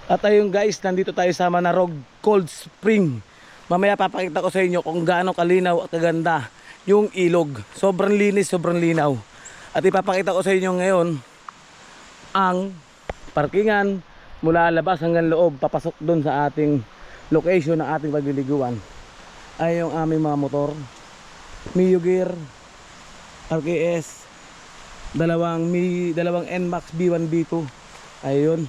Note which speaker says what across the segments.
Speaker 1: At ayun guys, nandito tayo sa Manarog Cold Spring. Mamaya papakita ko sa inyo kung gaano kalinaw at kaganda yung ilog. Sobrang linis, sobrang linaw. At ipapakita ko sa inyo ngayon ang parkingan mula labas hanggang loob, papasok dun sa ating location ng ating pagliliguan. Ay yung aming mga motor, Mio Gear, RKS, dalawang NMAX B1 B2. Ayun.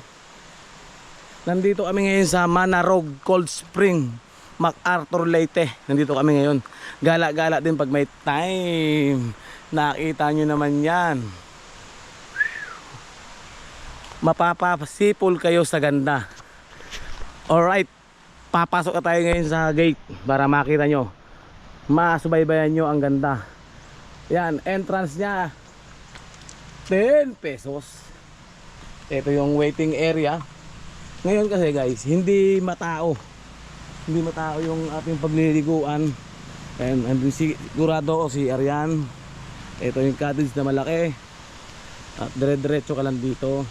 Speaker 1: Nandito kami ngayon sa Manarog Cold Spring, MacArthur, Leyte. Nandito kami ngayon. Gala-gala din pag may time. Nakita nyo naman yan. Mapapasipol kayo sa ganda. Alright, papasok na tayo ngayon sa gate para makita nyo. Masubaybayan nyo ang ganda. Yan, entrance nya 10 pesos. Ito yung waiting area. Ngayon kasi guys, hindi matao yung ating pagliliguan. And andun sigurado si Arian. Ito yung cottage na malaki. At dire-diretso ka lang dito.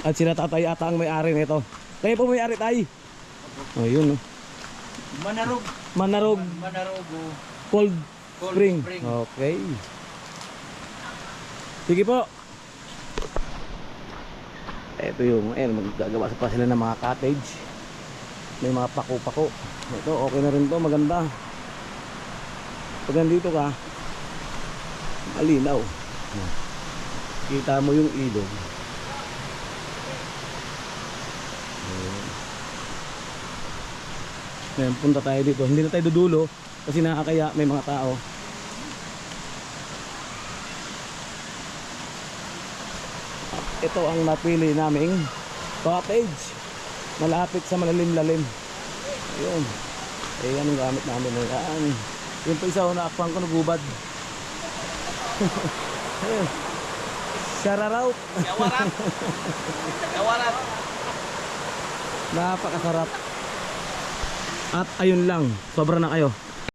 Speaker 1: At sila tatay ata ang may-ari nito. Kayo po may-ari tay. Oh, yun oh. Manarog Cold Spring. Okay. Sige po. Ito yung maggagawa pa sila ng mga cottage. May mga pako-pako. Ito okay na rin to, maganda. Pag nandito ka, malinaw. Kita mo yung ilog. Ngayon, punta tayo dito. Hindi na tayo dudulo kasi nakakaya, may mga tao. Ito ang napili naming cottage. Malapit sa malalim-lalim. Ayun. Ayan ang gamit namin. Ayan. Yung pa isa naakpang ko nagubad. Shararout. Yawarat. Napakasarap. At ayun lang, sobra na kayo.